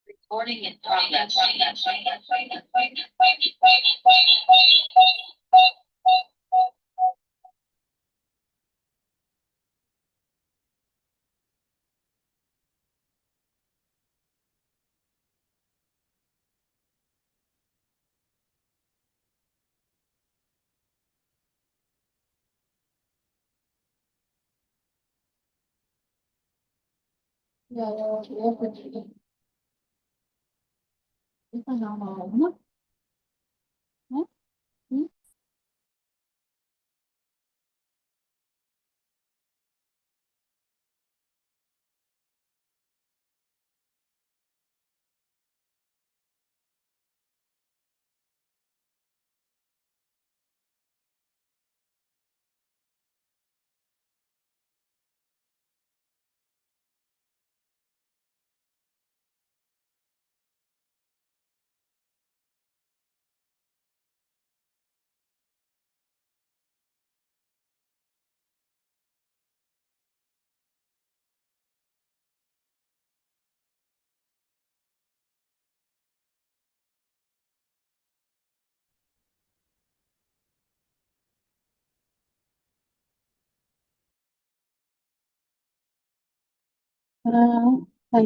Recording in progress.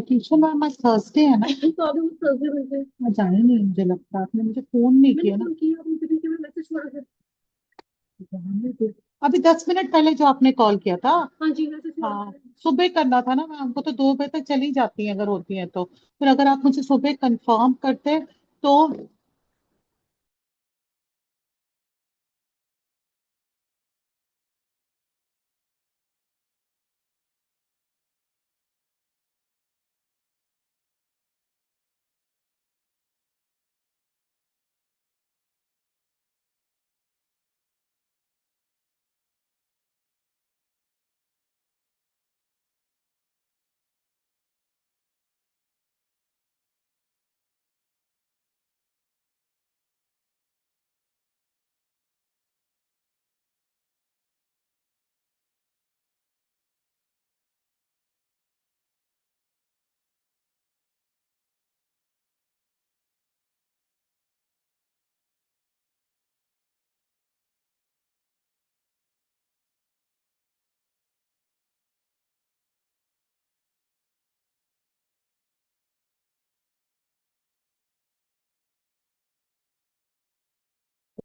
Teacher ma'am आज Thursday है ना। तो अभी वो थर्सडे में आज आए नहीं, मुझे लगता आपने मुझे फोन नहीं किया ना। जाने दो। अभी 10 मिनट पहले जो आपने कॉल किया था। हाँ जी, हाँ सुबह करना था ना मैम, हमको तो 2 बजे तक चली जाती है अगर होती है तो। फिर अगर आप मुझे सुबह कंफर्म करते तो।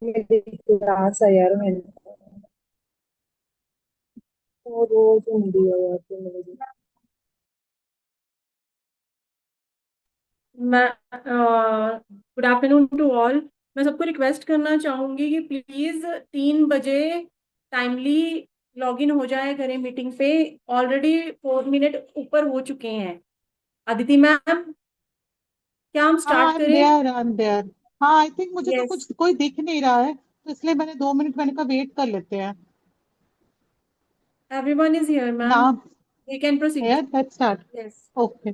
मेरी क्लास है यार। मैं तो रोज हिंदी है यार तो मेरी। मैं गुड आफ्टरनून टू ऑल। मैं सबको रिक्वेस्ट करना चाहूंगी कि प्लीज 3 बजे टाइमली लॉग इन हो जाए करें मीटिंग पे। ऑलरेडी 4 मिनट ऊपर हो चुके हैं। अदिति मैम, क्या हम हाँ स्टार्ट करें? I am there. हाँ आई थिंक मुझे तो यस, कुछ कोई दिख नहीं रहा है, तो इसलिए मैंने 2 मिनट मैंने कहा वेट कर लेते हैं। एवरीवन इज हियर मैम, नाम वी कैन प्रोसीड। है, लेट्स स्टार्ट। यस। ओके।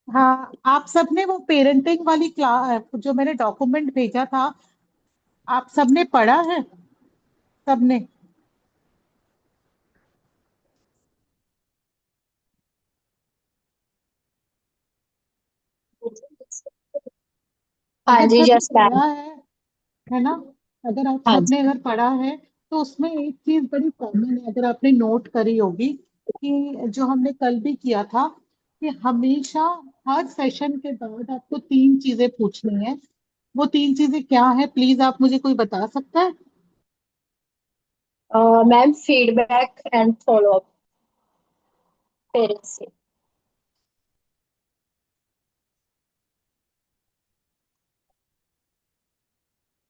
हाँ आप सबने वो पेरेंटिंग वाली क्लास जो मैंने डॉक्यूमेंट भेजा था, आप सबने पढ़ा है? सबने? हाँ अगर जी, सबने यस मैम। पढ़ा है ना, अगर आप हाँ सबने जी। अगर पढ़ा है तो उसमें एक चीज बड़ी कॉमन है, अगर आपने नोट करी होगी कि जो हमने कल भी किया था कि हमेशा हर सेशन के बाद आपको 3 चीजें पूछनी है। वो 3 चीजें क्या है, प्लीज आप मुझे कोई बता सकता है? Ma'am, feedback and follow up parents से।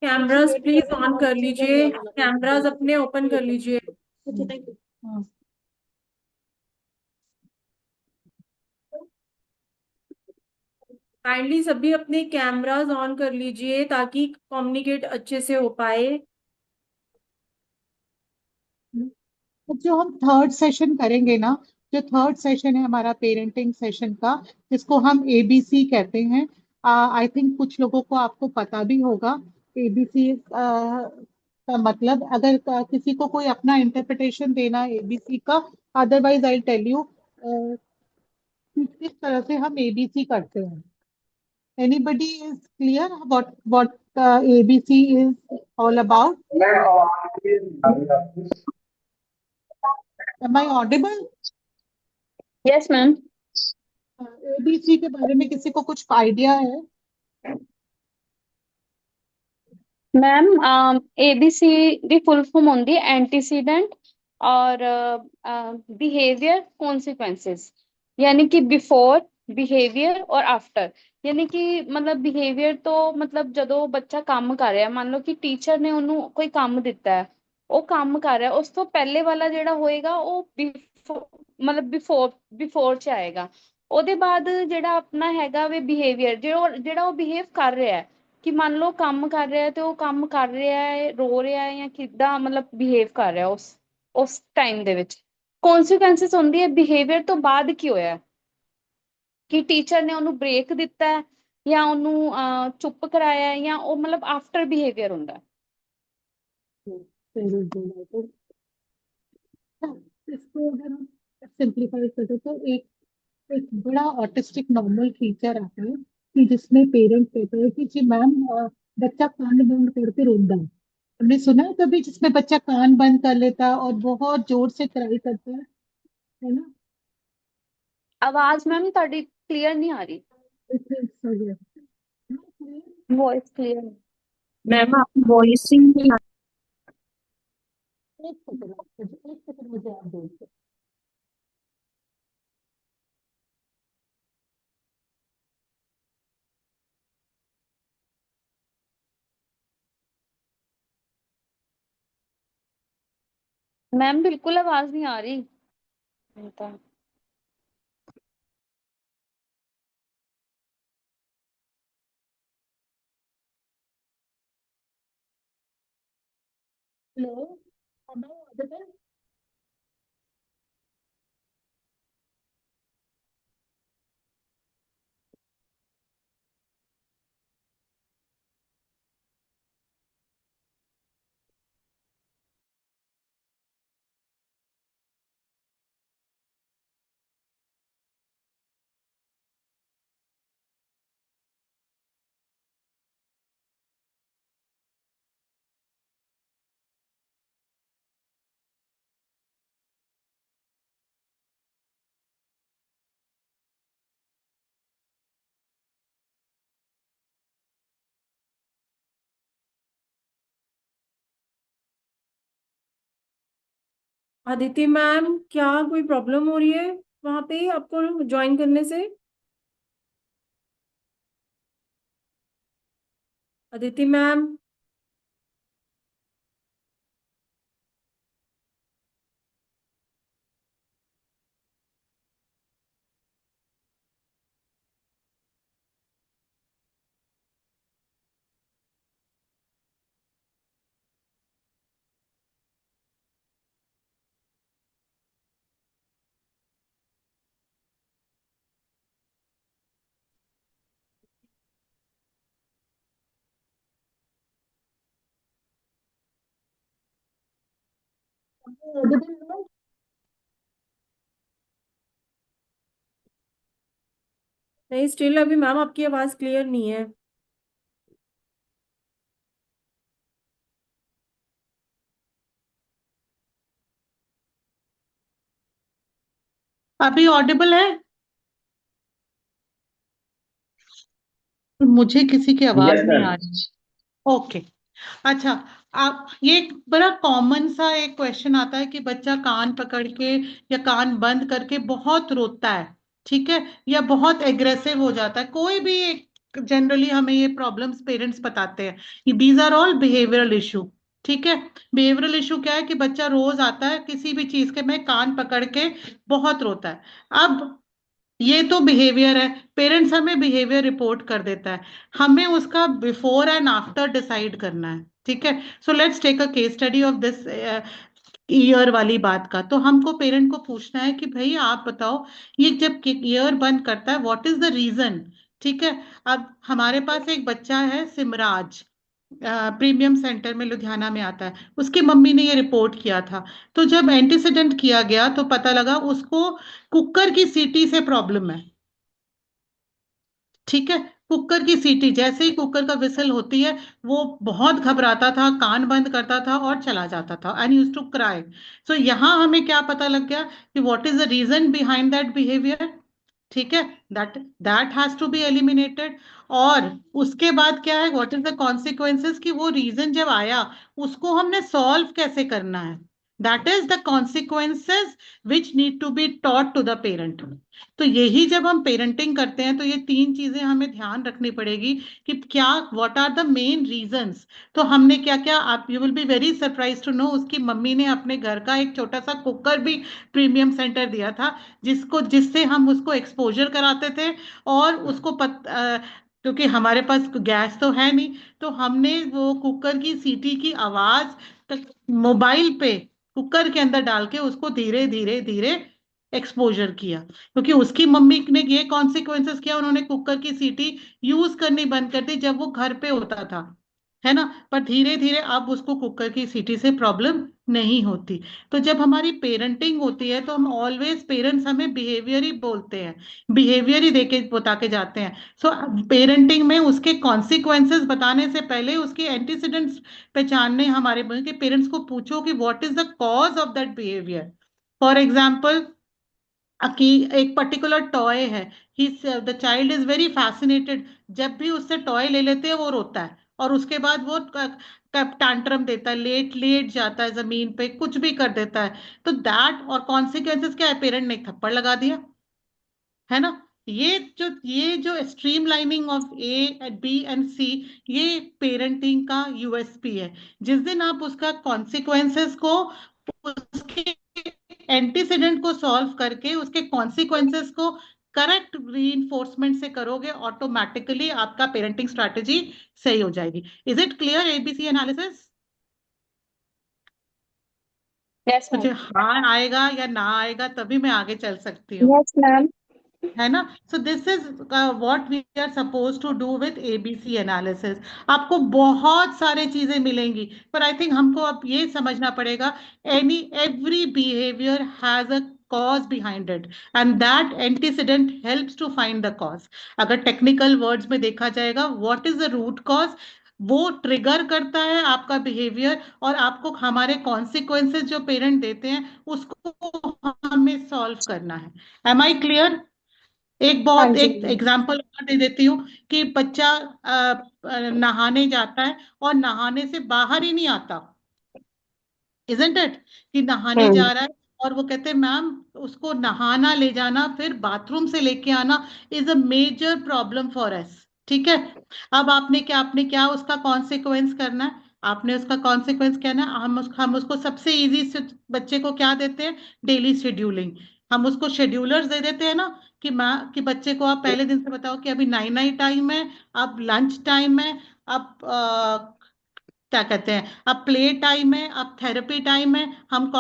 कैमरास प्लीज ऑन कर लीजिए, कैमरास अपने ओपन कर लीजिए। हाँ। काइंडली सभी अपने कैमरास ऑन कर लीजिए ताकि कम्युनिकेट अच्छे से हो पाए। तो जो हम थर्ड सेशन करेंगे ना, जो थर्ड सेशन है हमारा पेरेंटिंग सेशन का, जिसको हम एबीसी कहते हैं, आई थिंक कुछ लोगों को आपको पता भी होगा एबीसी का मतलब, अगर किसी को कोई अपना इंटरप्रिटेशन देना एबीसी का, अदरवाइज आई टेल यू किस तरह से हम एबीसी करते हैं. Anybody is clear what ABC is all about? Am I audible? Yes, ma'am. ABC के बारे में किसी को कुछ आइडिया है? मैम एबीसी ਦੀ फुल फॉर्म ਹੁੰਦੀ है एंटीसीडेंट और बिहेवियर कॉन्सिक्वेंसेस, यानी कि बिफोर, बिहेवियर और आफ्टर। यानी कि मतलब बिहेवियर तो मतलब ਜਦੋਂ ਬੱਚਾ ਕੰਮ ਕਰ ਰਿਹਾ, ਮੰਨ ਲਓ ਕਿ ਟੀਚਰ ਨੇ ਉਹਨੂੰ ਕੋਈ ਕੰਮ ਦਿੱਤਾ ਹੈ, ਉਹ ਕੰਮ ਕਰ ਰਿਹਾ, ਉਸ ਤੋਂ ਪਹਿਲੇ ਵਾਲਾ ਜਿਹੜਾ ਹੋਏਗਾ ਉਹ ਮਤਲਬ ਬਿਫੋਰ ਚ ਆਏਗਾ। ਉਹਦੇ ਬਾਅਦ ਜਿਹੜਾ ਆਪਣਾ ਹੈਗਾ ਵੇ ਬਿਹੇਵੀਅਰ, ਜਿਹੜਾ ਉਹ ਬਿਹੇਵ ਕਰ ਰਿਹਾ ਹੈ, ਕਿ ਮੰਨ ਲਓ ਕੰਮ ਕਰ ਰਿਹਾ ਤੇ ਉਹ ਕੰਮ ਕਰ ਰਿਹਾ ਹੈ, ਰੋ ਰਿਹਾ ਹੈ ਜਾਂ ਕਿੱਦਾਂ ਮਤਲਬ ਬਿਹੇਵ ਕਰ ਰਿਹਾ ਉਸ ਟਾਈਮ ਦੇ ਵਿੱਚ। ਕੌਨਸੀਕੁਐਂਸਿਸ ਹੁੰਦੀ ਹੈ ਬਿਹੇਵੀਅਰ ਤੋਂ ਬਾਅਦ ਕੀ ਹੋਇਆ, ਕਿ ਟੀਚਰ ਨੇ ਉਹਨੂੰ ਬ੍ਰੇਕ ਦਿੱਤਾ ਹੈ ਜਾਂ ਉਹਨੂੰ ਚੁੱਪ ਕਰਾਇਆ ਹੈ, ਜਾਂ ਉਹ ਮਤਲਬ ਆਫਟਰ ਬਿਹੇਵੀਅਰ ਹੁੰਦਾ। Very good, I think. हाँ, इसको अगर हम सिंप्लीफाई करें तो एक बड़ा ऑटिस्टिक नॉर्मल फीचर आता है कि जिसमें पेरेंट कहते हैं कि जी मैम बच्चा कान बंद करके रोता है. हमने सुना है कभी जिसमें बच्चा कान बंद कर लेता है और बहुत जोर से क्राई करता है ना? आवाज मैम ਤੁਹਾਡੀ क्लियर नहीं आ रही, वॉइस क्लियर नहीं। मैम आपकी वॉइसिंग नहीं आ- एक सेकंड मुझे आप बोलते. मैम बिल्कुल आवाज नहीं आ रही। तो hello, am I audible? Aditi ma'am, क्या कोई प्रॉब्लम हो रही है वहां पे आपको ज्वाइन करने से? Aditi ma'am, Audible now? नहीं, स्टिल अभी मैम आपकी आवाज क्लियर नहीं है। अभी ऑडिबल है? मुझे किसी की आवाज Yes, नहीं ma'am. आ रही. ओके. अच्छा, आप ये एक बड़ा कॉमन सा एक क्वेश्चन आता है कि बच्चा कान पकड़ के या कान बंद करके बहुत रोता है, ठीक है, या बहुत एग्रेसिव हो जाता है, कोई भी एक. जनरली हमें ये प्रॉब्लम्स पेरेंट्स बताते हैं, these are all behavioural issue. ठीक है. बिहेवियरल इशू क्या है कि बच्चा रोज आता है किसी भी चीज के में कान पकड़ के बहुत रोता है. अब ये तो बिहेवियर है, पेरेंट्स हमें बिहेवियर रिपोर्ट कर देता है, हमें उसका बिफोर एंड आफ्टर डिसाइड करना है. ठीक है. So let's take a case study of this year वाली बात का. तो हमको पेरेंट को पूछना है कि भाई आप बताओ, ये जब ईयर बंद करता है व्हाट इज द रीजन. ठीक है। अब हमारे पास एक बच्चा है सिमराज, प्रीमियम सेंटर में लुधियाना में आता है, उसकी मम्मी ने ये रिपोर्ट किया था। तो जब एंटीसीडेंट किया गया तो पता लगा उसको कुकर की सीटी से प्रॉब्लम है। ठीक है, कुकर की सीटी, जैसे ही कुकर का विसल होती है वो बहुत घबराता था, कान बंद करता था और चला जाता था, and used to cry. So यहाँ हमें क्या पता लग गया कि what is the reason behind that behaviour. ठीक है, that that has to be eliminated. और उसके बाद क्या है, व्हाट इज द कॉन्सिक्वेंसेस, कि वो रीजन जब आया उसको हमने सॉल्व कैसे करना है। That is the consequences which need to be taught to the parent. तो यही जब हम पेरेंटिंग करते हैं तो ये तीन चीजें हमें ध्यान रखनी पड़ेगी कि क्या, what are the main reasons. तो हमने क्या क्या, आप you will be very surprise to know, उसकी मम्मी ने अपने घर का एक छोटा सा कुकर भी प्रीमियम सेंटर दिया था, जिससे हम उसको एक्सपोजर कराते थे। और उसको क्योंकि हमारे पास गैस तो है नहीं, तो हमने वो कुकर की सीटी की आवाज तक मोबाइल पे कुकर के अंदर डाल के उसको धीरे धीरे धीरे एक्सपोजर किया। क्योंकि उसकी मम्मी ने ये कॉन्सिक्वेंसेस किया, उन्होंने कुकर की सीटी यूज करनी बंद कर दी जब वो घर पे होता था, है ना। पर धीरे धीरे अब उसको कुकर की सीटी से प्रॉब्लम नहीं होती। तो जब हमारी पेरेंटिंग होती है तो हम ऑलवेज, पेरेंट्स हमें बिहेवियर ही बोलते हैं, बिहेवियर ही देके बता के जाते हैं। सो पेरेंटिंग में उसके कॉन्सिक्वेंसेस बताने से पहले उसके एंटीसीडेंट्स पहचानने हमारे, बल्कि पेरेंट्स को पूछो कि what is the cause of that behaviour. For example, कि एक पर्टिकुलर टॉय है, he the child is very fascinated, जब भी उससे टॉय ले लेते हैं वो रोता है, और उसके बाद वो टैंट्रम देता है, लेट लेट जाता है जमीन पे, कुछ भी कर देता है। तो दैट, और कॉन्सिक्वेंसेस क्या है, पेरेंट ने एक थप्पड़ लगा दिया, है ना। ये जो streamlining of A B and C, ये पेरेंटिंग का यूएसपी है। जिस दिन आप उसका कॉन्सिक्वेंसेस को, उसके एंटीसीडेंट को सॉल्व करके उसके कॉन्सिक्वेंसेस को करेक्ट रीइंफोर्समेंट से करोगे, ऑटोमेटिकली आपका पेरेंटिंग स्ट्रैटेजी सही हो जाएगी। Is it clear, ABC analysis? Yes, मुझे ma'am. हाँ आएगा या ना आएगा तभी मैं आगे चल सकती हूँ, Yes, ma'am. है ना। So this is what we are suppose to do with ABC analysis. आपको बहुत सारे चीजें मिलेंगी, पर आई थिंक हमको अब ये समझना पड़ेगा, every behaviour has a cause behind it, and that antecedent helps to find the cause. अगर टेक्निकल वर्ड्स में देखा जाएगा, what is the root cause, वो ट्रिगर करता है आपका बिहेवियर, और आपको हमारे कॉन्सिक्वेंसेस जो पेरेंट देते हैं उसको हमें सॉल्व करना है। Am I clear? हाँ जी एक एग्जांपल और दे देती हूँ, कि बच्चा नहाने जाता है और नहाने से बाहर ही नहीं आता, इजंट इट, कि नहाने हम्म जा रहा है और वो कहते हैं मैम, उसको नहाना ले जाना फिर बाथरूम से लेके आना is a major problem for us. ठीक है, अब आपने क्या उसका कॉन्सिक्वेंस करना है, आपने उसका कॉन्सिक्वेंस क्या ना, हम उसको सबसे इजी से बच्चे को क्या देते हैं, डेली शेड्यूलिंग। हम उसको शेड्यूलर्स दे देते हैं ना, कि बच्चे को आप पहले दिन से बताओ कि अभी नाई नाई टाइम है, अब लंच टाइम है, अब क्या कहते हैं, अब प्ले टाइम है, अब थेरेपी टाइम है। हम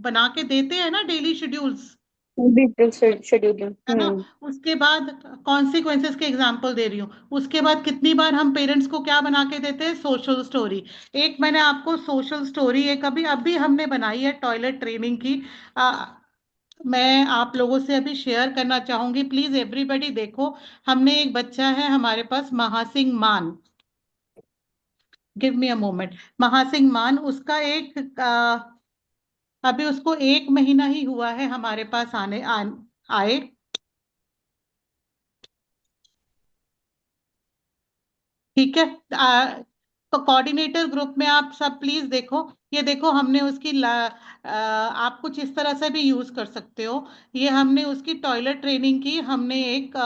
बना के देते हैं ना डेली शेड्यूल्स, डिजिटल शेड्यूलिंग है ना। उसके बाद कॉन्सिक्वेंसेस के एग्जांपल दे रही हूँ, उसके बाद कितनी बार हम पेरेंट्स को क्या बना के देते हैं, सोशल स्टोरी। एक मैंने आपको सोशल स्टोरी एक अभी अभी हमने बनाई है टॉयलेट ट्रेनिंग की, मैं आप लोगों से अभी शेयर करना चाहूंगी, प्लीज एवरीबडी देखो। हमने एक बच्चा है हमारे पास, महासिंह मान, give me a moment, Maha Singh मान, उसका अभी उसको 1 महीना ही हुआ है हमारे पास आए। ठीक है, तो कोऑर्डिनेटर ग्रुप में आप सब प्लीज देखो, ये देखो हमने उसकी आप कुछ इस तरह से भी यूज कर सकते हो। ये हमने उसकी टॉयलेट ट्रेनिंग की, हमने एक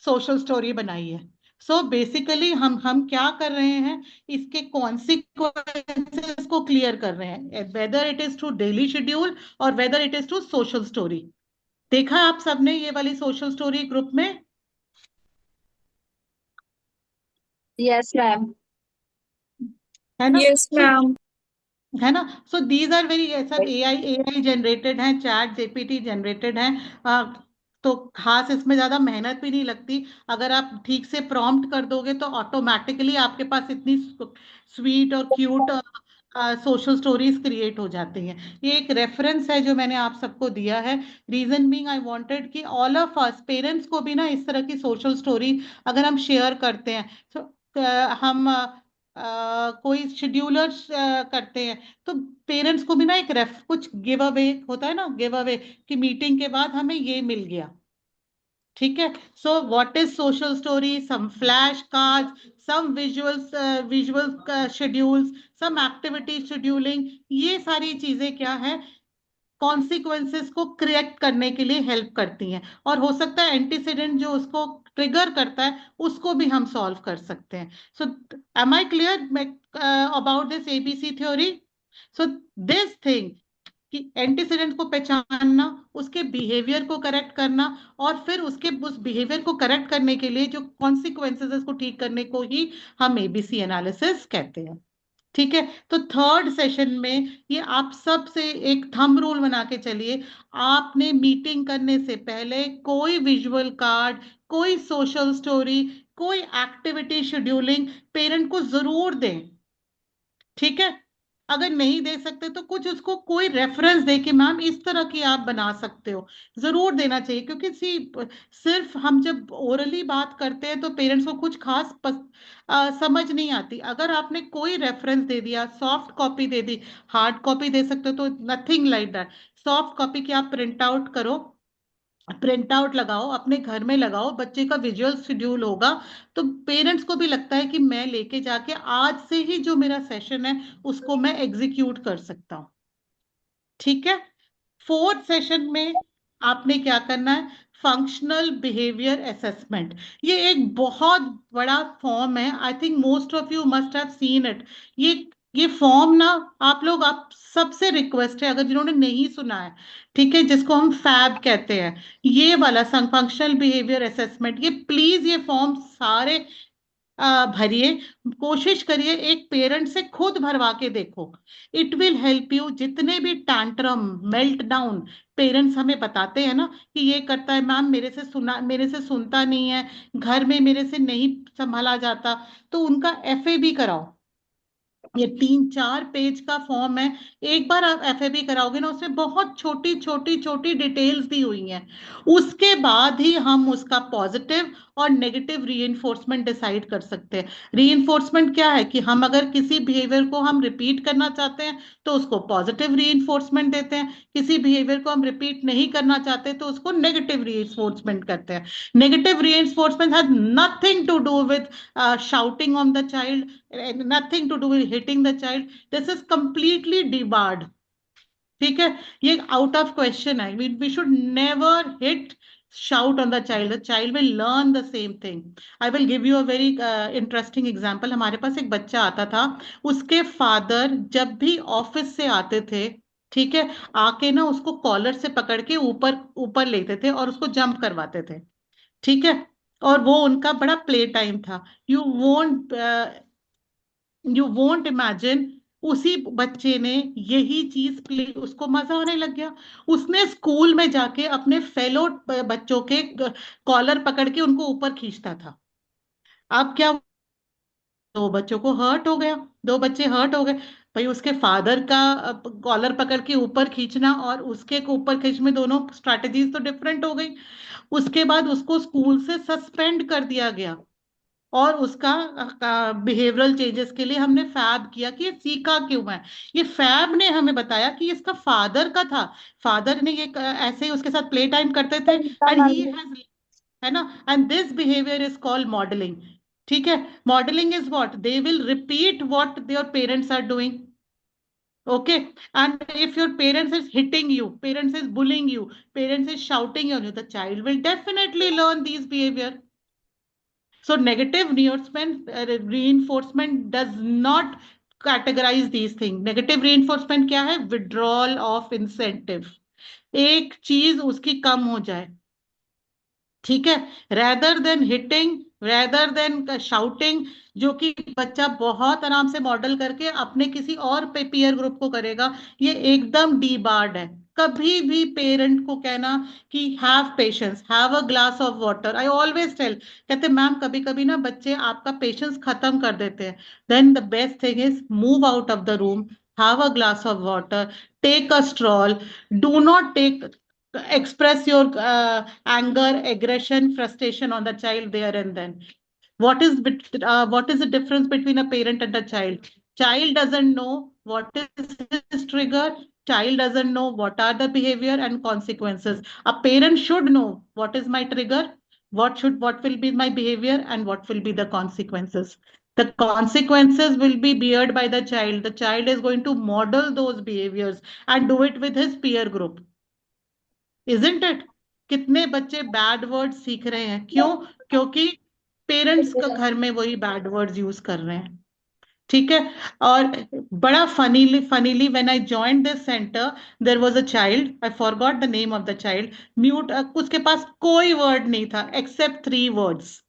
सोशल स्टोरी बनाई है। सो बेसिकली हम क्या कर रहे हैं, इसके कॉन्सिक्वेंसेस को क्लियर कर रहे हैं, whether it is to daily schedule और whether it is to social story. देखा आप सबने ये वाली सोशल स्टोरी ग्रुप में, यस मैम है ना। Yes, so ma'am. है ना, सो दीज आर वेरी, सब एआई जनरेटेड हैं, चैट जेपीटी जनरेटेड हैं। तो खास इसमें ज्यादा मेहनत भी नहीं लगती। अगर आप ठीक से प्रॉम्प्ट कर दोगे तो ऑटोमेटिकली आपके पास इतनी स्वीट और क्यूट सोशल स्टोरीज क्रिएट हो जाती हैं। ये एक रेफरेंस है जो मैंने आप सबको दिया है। रीजन बीइंग आई वांटेड कि ऑल ऑफ अस पेरेंट्स को भी ना इस तरह की सोशल स्टोरी अगर हम शेयर करते हैं, तो हम कोई शेड्यूलर करते हैं, तो पेरेंट्स को भी ना एक रेफ कुछ गिव अवे होता है ना, गिव अवे कि मीटिंग के बाद हमें ये मिल गया। ठीक है। So what is social story, some flash card, some visuals, visual schedules, some activity scheduling, ये सारी चीजें क्या है, कॉन्सिक्वेंसेस को करेक्ट करने के लिए हेल्प करती हैं। और हो सकता है एंटीसीडेंट जो उसको ट्रिगर करता है उसको भी हम सॉल्व कर सकते हैं। So am I clear about this ABC theory? So this thing कि एंटीसीडेंट को पहचानना, उसके बिहेवियर को करेक्ट करना, और फिर उसके उस बिहेवियर को करेक्ट करने के लिए जो कॉन्सिक्वेंसेस उसको ठीक करने को ही हम एबीसी एनालिसिस कहते हैं। ठीक है। तो थर्ड सेशन में ये आप सब से एक थंब रूल बना के चलिए, आपने मीटिंग करने से पहले कोई विजुअल कार्ड, कोई सोशल स्टोरी, कोई एक्टिविटी शेड्यूलिंग पेरेंट को जरूर दें। ठीक है। अगर नहीं दे सकते तो कुछ उसको कोई रेफरेंस दे कि मैम इस तरह की आप बना सकते हो, जरूर देना चाहिए। क्योंकि सिर्फ हम जब ओरली बात करते हैं तो पेरेंट्स को कुछ खास समझ नहीं आती। अगर आपने कोई रेफरेंस दे दिया, सॉफ्ट कॉपी दे दी, हार्ड कॉपी दे सकते हो तो nothing like that, soft copy की आप प्रिंट आउट करो, प्रिंट आउट लगाओ, अपने घर में लगाओ, बच्चे का विजुअल शेड्यूल होगा तो पेरेंट्स को भी लगता है कि मैं लेके जाके आज से ही जो मेरा सेशन है उसको मैं एग्जीक्यूट कर सकता हूं। ठीक है। फोर्थ सेशन में आपने क्या करना है, फंक्शनल बिहेवियर असेसमेंट। ये एक बहुत बड़ा फॉर्म है, I think most of you must have seen it. ये फॉर्म ना आप सबसे रिक्वेस्ट है, अगर जिन्होंने नहीं सुना है, ठीक है, जिसको हम फैब कहते हैं, ये वाला फंक्शनल बिहेवियर असेसमेंट, ये प्लीज ये फॉर्म सारे भरिए। कोशिश करिए एक पेरेंट से खुद भरवा के देखो, इट विल हेल्प यू। जितने भी टैंट्रम, मेल्ट डाउन पेरेंट्स हमें बताते हैं ना कि ये करता है मैम, मेरे से सुनता नहीं है, घर में मेरे से नहीं संभाला जाता, तो उनका एफए भी कराओ। ये 3-4 पेज का फॉर्म है, एक बार आप एफएबी कराओगे ना, उसमें बहुत छोटी छोटी छोटी डिटेल्स दी हुई हैं। उसके बाद ही हम उसका पॉजिटिव और नेगेटिव रीइंफोर्समेंट डिसाइड कर सकते हैं। रीइंफोर्समेंट क्या है कि हम अगर किसी बिहेवियर को हम रिपीट करना चाहते हैं तो उसको पॉजिटिव रीइंफोर्समेंट देते हैं, किसी बिहेवियर को हम रिपीट नहीं करना चाहते तो उसको नेगेटिव रीइंफोर्समेंट करते हैं। Negative reinforcement has nothing to do with shouting on the child, nothing to do with hitting the child. This is completely debarred. ठीक है, ये आउट ऑफ क्वेश्चन है। we should never hit, shout on the child. The child will learn the same thing. I will give you a very interesting example. हमारे पास एक बच्चा आता था, उसके फादर जब भी ऑफिस से आते थे, ठीक है, आके ना उसको कॉलर से पकड़ के ऊपर ऊपर लेते थे और उसको जंप करवाते थे। ठीक है। और वो उनका बड़ा प्ले टाइम था। यू वोंट इमेजिन, उसी बच्चे ने यही चीज प्ले, उसको मजा आने लग गया। उसने स्कूल में जाके अपने फेलो बच्चों के कॉलर पकड़ के उनको ऊपर खींचता था। अब क्या, दो बच्चों को हर्ट हो गया, दो बच्चे हर्ट हो गए। भाई उसके फादर का कॉलर पकड़ के ऊपर खींचना और उसके ऊपर खींच में दोनों स्ट्रैटेजीज तो डिफरेंट हो गई। उसके बाद उसको स्कूल से सस्पेंड कर दिया गया और उसका बिहेवियरल चेंजेस के लिए हमने फैब किया कि ये सीखा क्यों है। ये फैब ने हमें बताया कि इसका फादर का था, फादर ने ये ऐसे ही उसके साथ प्ले टाइम करते थे, एंड ही हैज, है ना, and this behaviour is called modelling. ठीक है। Modelling is what, they will repeat what their parents are doing. Okay, and if your parents is hitting you, parents is bullying you, parents is shouting on you, the child will definitely learn these behavior. So negative reinforcement does not categorize these things. Negative reinforcement क्या है, withdrawal of incentive, एक चीज उसकी कम हो जाए। ठीक है। rather than hitting, rather than shouting, जो कि बच्चा बहुत आराम से मॉडल करके अपने किसी और पे पीयर ग्रुप को करेगा, ये एकदम डी बार्ड है, कभी भी पेरेंट को कहना कि have patience, have a glass of water, I always tell, कहते मैम कभी कभी ना बच्चे आपका पेशेंस खत्म कर देते हैं, then the best thing is move out of the room, have a glass of water, take a stroll, do not express your anger, aggression, frustration on the child there and then. What is the difference between a parent and a child? Child doesn't know what is his trigger. Child doesn't know what are the behavior and consequences. A parent should know what is my trigger, what will be my behavior, and what will be the consequences. The consequences will be beared by the child. The child is going to model those behaviors and do it with his peer group. Isn't it? कितने बच्चे bad word सीख रहे हैं, क्यों? क्योंकि parents का घर में वही बैड वर्ड्स यूज कर रहे हैं। ठीक है। और बड़ा funnily when I joined this centre, there was a child, I forgot the name of the child, mute, उसके पास कोई वर्ड नहीं था except 3 words,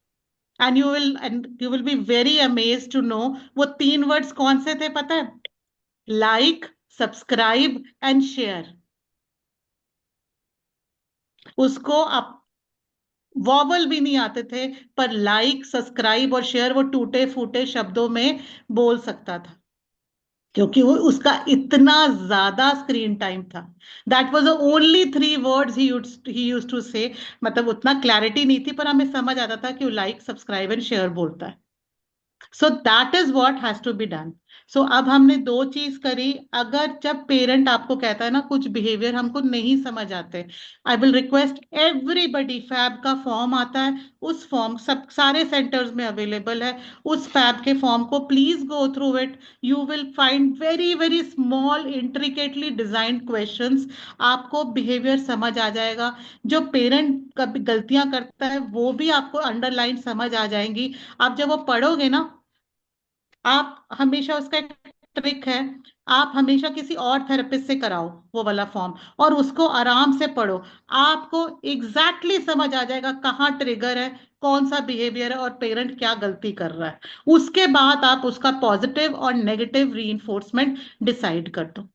and you will be very amazed to know वो 3 वर्ड्स कौन से थे पता है? Like, subscribe and share. उसको आप वॉवल भी नहीं आते थे, पर लाइक, सब्सक्राइब और शेयर वो टूटे फूटे शब्दों में बोल सकता था, क्योंकि वो उसका इतना ज्यादा स्क्रीन टाइम था। That was the only 3 words ही यूज्ड टू से। मतलब उतना क्लैरिटी नहीं थी, पर हमें समझ आता था कि वो लाइक, सब्सक्राइब एंड शेयर बोलता है। So that is what has to be done. So अब हमने 2 चीज करी। अगर जब पेरेंट आपको कहता है ना कुछ बिहेवियर हमको नहीं समझ आते, I will request everybody, FAB का फॉर्म आता है, उस फॉर्म सब सारे सेंटर्स में अवेलेबल है, उस फैब के फॉर्म को please go through it. You will find very very small intricately designed questions, आपको बिहेवियर समझ आ जाएगा। जो पेरेंट कभी गलतियां करता है वो भी आपको अंडरलाइन समझ आ जाएंगी। आप जब वो पढ़ोगे ना, आप हमेशा, उसका एक ट्रिक है, आप हमेशा किसी और थेरेपिस्ट से कराओ वो वाला फॉर्म, और उसको आराम से पढ़ो। आपको एग्जैक्टली समझ आ जाएगा कहाँ ट्रिगर है, कौन सा बिहेवियर है, और पेरेंट क्या गलती कर रहा है। उसके बाद आप उसका पॉजिटिव और नेगेटिव रीइंफोर्समेंट डिसाइड कर दो।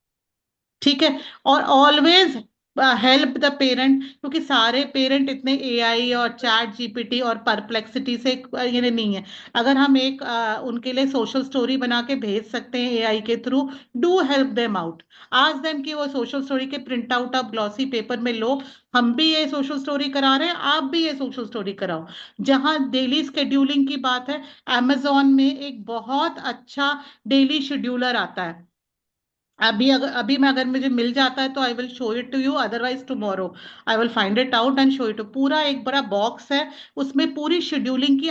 ठीक है। और ऑलवेज हेल्प द पेरेंट, क्योंकि सारे पेरेंट इतने एआई और चैट जीपीटी और परप्लेक्सिटी से ये नहीं है। अगर हम एक उनके लिए सोशल स्टोरी बना के भेज सकते हैं एआई के through, do help them out. आज देम कि वो सोशल स्टोरी के प्रिंट आउट आप ग्लॉसी पेपर में लो, हम भी ये सोशल स्टोरी करा रहे हैं, आप भी ये सोशल स्टोरी कराओ। जहां डेली स्केड्यूलिंग की बात है, अमेजोन में एक बहुत अच्छा डेली शेड्यूलर आता है। अभी मैं, अगर मुझे मिल जाता है तो I will show it to you, otherwise tomorrow I will find it out and show it. पूरा एक बड़ा बॉक्स है, उसमें पूरी शेड्यूलिंग की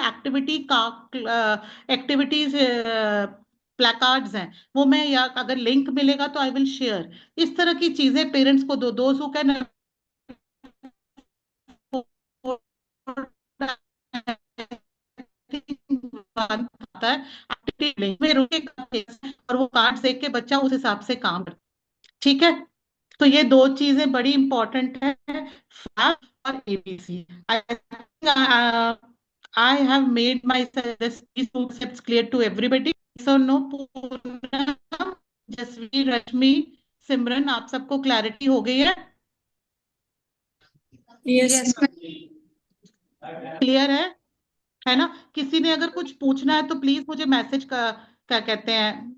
एक्टिविटीज प्लेकार्ड्स हैं। वो मैं, या अगर लिंक मिलेगा तो आई विल शेयर। इस तरह की चीजें पेरेंट्स को दो, दोस्त हु कैन आता है में रुकेगा, और वो कार्ड देख के बच्चा उस हिसाब से काम करता है। ठीक है। तो ये 2 चीजें बड़ी इंपॉर्टेंट है, फैब और ABC. I have made my these 2 concepts clear to everybody. So no, Poonam, Jasvi, Rashmi, Simran, आप सबको क्लैरिटी हो गई है? Yes, क्लियर है ना? किसी ने अगर कुछ पूछना है तो प्लीज मुझे मैसेज का, क्या कहते हैं,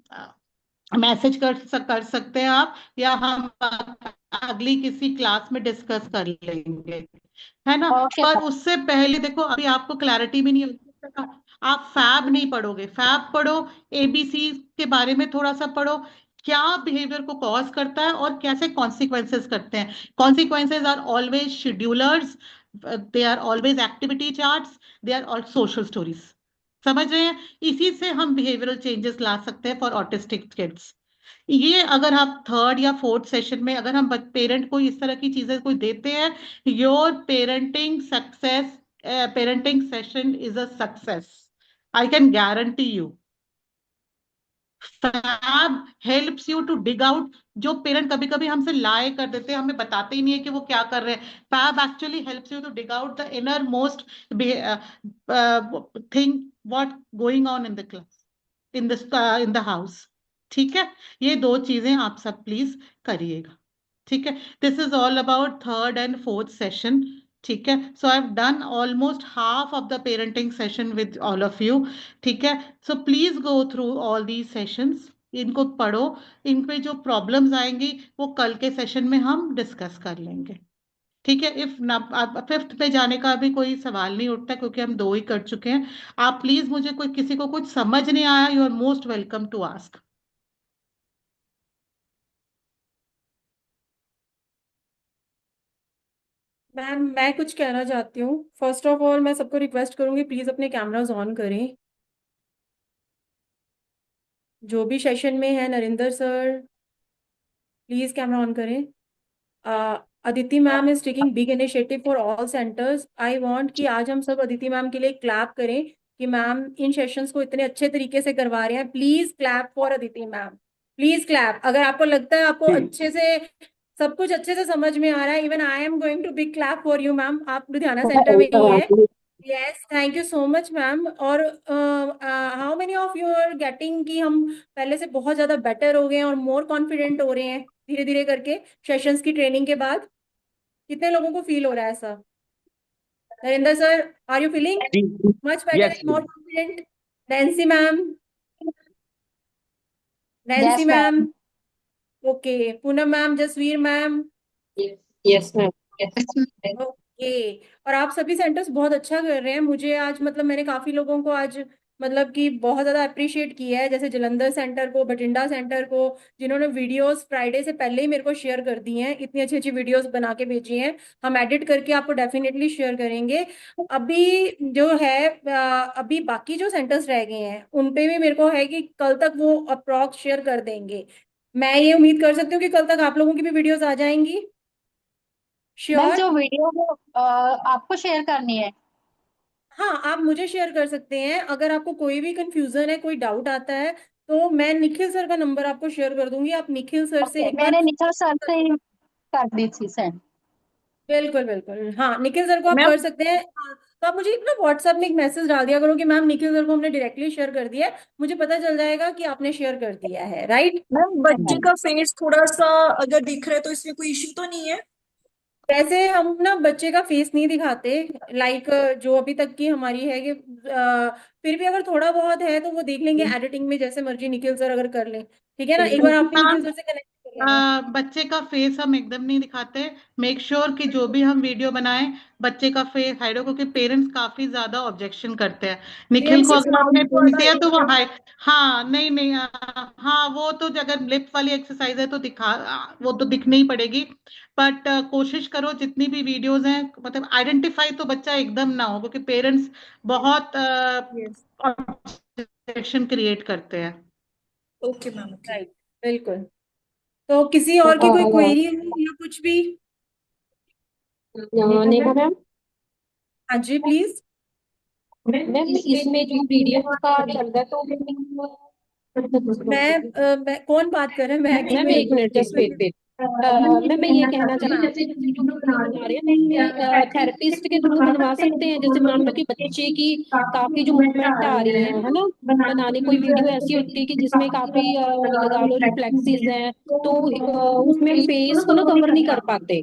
मैसेज कर सकते हैं आप, या हम अगली किसी क्लास में डिस्कस कर लेंगे, है ना? Okay, पर उससे पहले देखो, अभी आपको क्लैरिटी भी नहीं होती, आप फैब नहीं पढ़ोगे। फैब पढ़ो, एबीसी के बारे में थोड़ा सा पढ़ो, क्या बिहेवियर को कॉज करता है और कैसे कॉन्सिक्वेंसेस करते हैं। Consequences are always schedulers, they are always activity charts, they are all social stories. समझ रहे हैं? इसी से हम बिहेवियरल चेंजेस ला सकते हैं फॉर ऑटिस्टिक किड्स। ये अगर आप 3rd या 4th सेशन में अगर हम पेरेंट को इस तरह की चीजें कोई देते हैं, your parenting session is a success, I can guarantee you. FAB helps you to dig out, जो पेरेंट कभी कभी हमसे लाए कर देते हैं, हमें बताते ही नहीं है कि वो क्या कर रहे हैं। FAB actually helps you to dig out the inner most thing what going on in the class, in the house. ठीक है। ये 2 चीजें आप सब प्लीज करिएगा। ठीक है, this is all about third and fourth session. ठीक है, so I have done almost half of the parenting session with all of you. ठीक है, so please go through all these sessions, इनको पढ़ो। इन पे जो प्रॉब्लम्स आएंगी वो कल के सेशन में हम डिस्कस कर लेंगे। ठीक है, इफ ना फिफ्थ पे जाने का भी कोई सवाल नहीं उठता क्योंकि हम दो ही कर चुके हैं। आप प्लीज, मुझे कोई किसी को कुछ समझ नहीं आया, you are most welcome to ask. Ma'am मैं कुछ कहना चाहती हूँ। फर्स्ट ऑफ ऑल मैं सबको रिक्वेस्ट करूंगी प्लीज अपने कैमरास ऑन करें। जो भी सेशन में है, Narendra sir please camera on करें। Aditi ma'am is taking big initiative for all centres. I want कि आज हम सब अदिति मैम के लिए क्लैप करें कि मैम इन सेशंस को इतने अच्छे तरीके से करवा रहे हैं। Please clap for Aditi ma'am, please clap. अगर आपको लगता है आपको अच्छे से सब कुछ अच्छे से समझ में आ रहा है, even I am going to big clap for you ma'am. आप लुधियाना सेंटर में ही है। Yes, thank you so much ma'am. और how many of you are getting कि हम पहले से बहुत ज्यादा बेटर हो गए हैं और मोर कॉन्फिडेंट हो रहे हैं धीरे धीरे करके सेशंस की ट्रेनिंग के बाद? कितने लोगों को फील हो रहा है ऐसा? Narendra sir, are you feeling much better Yes. And more confident? Nancy ma'am, Nancy Yes, ma'am, ma'am. Okay. Poonam ma'am, Jasvir ma'am, Yes, ma'am. Yes. Okay. और आप सभी सेंटर्स बहुत अच्छा कर रहे हैं। मुझे आज मतलब मैंने काफी लोगों को आज मतलब कि बहुत ज्यादा अप्रिशिएट किया है, जैसे जलंधर सेंटर को, बठिंडा सेंटर को, जिन्होंने वीडियोस फ्राइडे से पहले ही मेरे को शेयर कर दी हैं। इतनी अच्छी अच्छी वीडियोस बना के भेजी हैं। हम एडिट करके आपको डेफिनेटली शेयर करेंगे। अभी जो है अभी बाकी जो सेंटर्स रह गए हैं उन पे भी मेरे को है कि कल तक वो अप्रॉक्स शेयर कर देंगे। मैं ये उम्मीद कर सकती हूँ कि कल तक आप लोगों की भी वीडियोस आ जाएंगी। Ma'am, sure? जो वीडियो वो आपको शेयर करनी है। हाँ, आप मुझे शेयर कर सकते हैं। अगर आपको कोई भी कंफ्यूजन है, कोई डाउट आता है, तो मैं निखिल सर का नंबर आपको शेयर कर दूंगी। आप निखिल सर से ओके, एक बार। मैंने निखिल सर से ही कर दी थी सेंड। बिल्कुल बिल्कुल, हाँ, निखिल सर को आप मैम कर सकते हैं। हाँ, तो आप मुझे एक ना व्हाट्सएप में एक मैसेज डाल दिया करो कि मैम निखिल सर को हमने डायरेक्टली शेयर कर दिया है। मुझे पता चल जाएगा कि आपने शेयर कर दिया है, राइट? मैम बच्चे का फेस थोड़ा सा अगर दिख रहा है तो इसमें कोई इश्यू तो नहीं है? वैसे हम ना बच्चे का फेस नहीं दिखाते, लाइक जो अभी तक की हमारी है कि फिर भी अगर थोड़ा बहुत है तो वो देख लेंगे एडिटिंग में, जैसे मर्जी निखिल सर अगर कर ले। ठीक है ना, एक बार आप भी निखिल सर से कनेक्ट कर लेना। बच्चे का फेस हम एकदम नहीं दिखाते। मेक श्योर कि जो भी हम वीडियो बनाएं बच्चे का फेस हाइड हो, क्योंकि पेरेंट्स काफी ज्यादा ऑब्जेक्शन करते हैं। निखिल मैम को सिर्फ अगर आपने माउथ पूछ वाला दिया तो वो एरिया। हाइड। हाँ, नहीं नहीं, हाँ वो तो अगर लिप वाली एक्सरसाइज है तो वो तो दिखनी ही पड़ेगी। बट कोशिश करो जितनी भी वीडियोस हैं, मतलब आइडेंटिफाई तो बच्चा एकदम ना हो, क्योंकि पेरेंट्स बहुत यस। ऑब्जेक्शन क्रिएट करते हैं। Okay ma'am, okay. राइट, बिल्कुल। तो किसी और की कोई क्वेरी या कुछ भी? नेहा मैम, हाँ जी, प्लीज। मैम इसमें जो वीडियो का चल रहा है तो मैं कौन बात कर रहा है? मैं मैम एक्चुअली एक minute just wait wait. Ma'am मैं ये कहना चाहती हूँ जैसे हम वीडियो बना रहे हैं थेरेपिस्ट के थ्रू बनवा सकते हैं, जैसे मान लो कि बच्चे की काफी जो मूवमेंट आ रही है ना, बनाने कोई वीडियो ऐसी होती है कि जिसमें काफी लगा लो रिफ्लेक्सेस हैं, तो उसमें फेस को ना कवर नहीं कर पाते।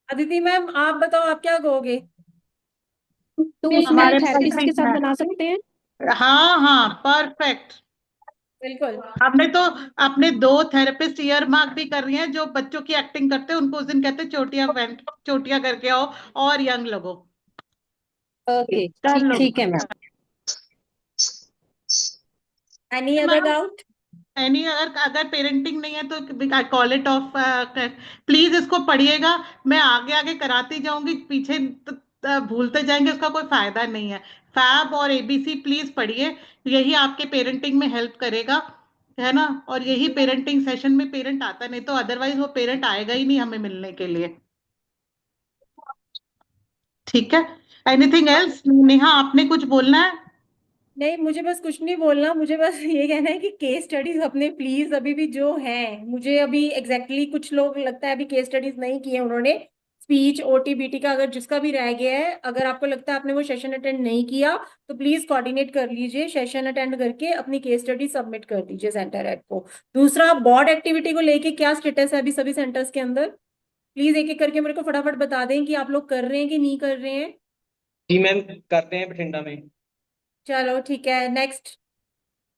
अदिति मैम, आप बताओ आप क्या कहोगे? तो उसमें हमारे थेरेपिस्ट के साथ बना सकते हैं। हाँ हाँ, परफेक्ट। बिल्कुल। हमने तो अपने दो थेरेपिस्ट ईयर मार्क भी कर रही हैं, जो बच्चों की एक्टिंग करते हैं उनको उस दिन कहते हैं चोटियां करके आओ और यंग लगो। ओके, कर लो। ठीक है ma'am. Any other doubt? Any अगर अगर पेरेंटिंग नहीं है तो I call it of. Please इसको पढ़िएगा। मैं आगे आगे कराती जाऊंगी, पीछे भूलते जाएंगे, उसका कोई फायदा नहीं है। फैब और एबीसी प्लीज पढ़िए, यही आपके पेरेंटिंग में हेल्प करेगा, है ना। और यही पेरेंटिंग सेशन में पेरेंट आता, नहीं तो अदरवाइज वो पेरेंट आएगा ही नहीं हमें मिलने के लिए। ठीक है, एनीथिंग एल्स? नेहा, आपने कुछ बोलना है? नहीं, मुझे बस कुछ नहीं बोलना। मुझे बस ये कहना है कि केस स्टडीज अपने प्लीज अभी भी जो हैं, मुझे अभी एग्जैक्टली कुछ लोग लगता है अभी केस स्टडीज नहीं किए उन्होंने। स्पीच ओटीबीटी का अगर जिसका भी रह गया है, अगर आपको लगता है आपने वो सेशन अटेंड नहीं किया तो प्लीज कोऑर्डिनेट कर लीजिए, सेशन अटेंड करके अपनी केस स्टडी सबमिट कर दीजिए सेंटर हेड को। दूसरा, बोर्ड एक्टिविटी को लेके क्या स्टेटस है अभी सभी सेंटर्स के अंदर? प्लीज एक एक करके मेरे को फटाफट बता दें कि आप लोग कर रहे हैं कि नहीं कर रहे हैं। जी मैम, करते हैं बठिंडा में। चलो ठीक है, नेक्स्ट।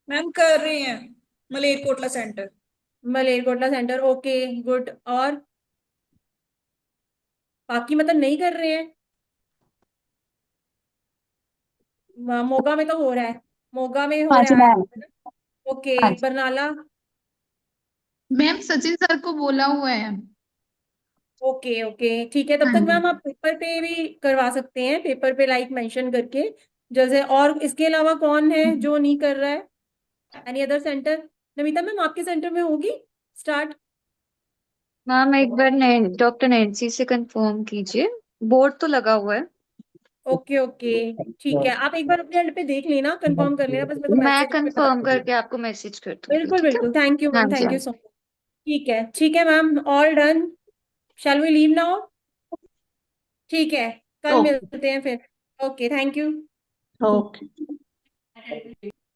मैम कर रहे हैं Malerkotla centre. Malerkotla centre, okay good. और बाकी मतलब नहीं कर रहे हैं? मोगा में तो हो रहा है, मोगा में हो हाँ जी रहा है। मैम। ओके, हाँ जी बरनाला। मैम सचिन सर को बोला हुआ है। ओके ओके ठीक है, तब हाँ तक जी। मैम आप पेपर पे भी करवा सकते हैं, पेपर पे लाइक मेंशन करके जैसे। और इसके अलावा कौन है जो नहीं कर रहा है? Any other centre? Namita ma'am आपके सेंटर में होगी स्टार्ट? मैम एक बार डॉक्टर नैन्सी से कंफर्म कीजिए, बोर्ड तो लगा हुआ है। ओके ओके ठीक है, आप एक बार अपने एंड पे देख लेना, कंफर्म कर लेना, बस मेरे को मैं मैसेज पे बता कंफर्म दीजिए। करके आपको मैसेज कर दूंगी, बिल्कुल ठीक है। बिल्कुल, थैंक यू हाँ मैम, जी, थैंक हाँ यू जी। So much. ठीक है ma'am, all done. Shall we leave now? ठीक है, कल ओके मिलते हैं फिर। Okay, thank you. ओके।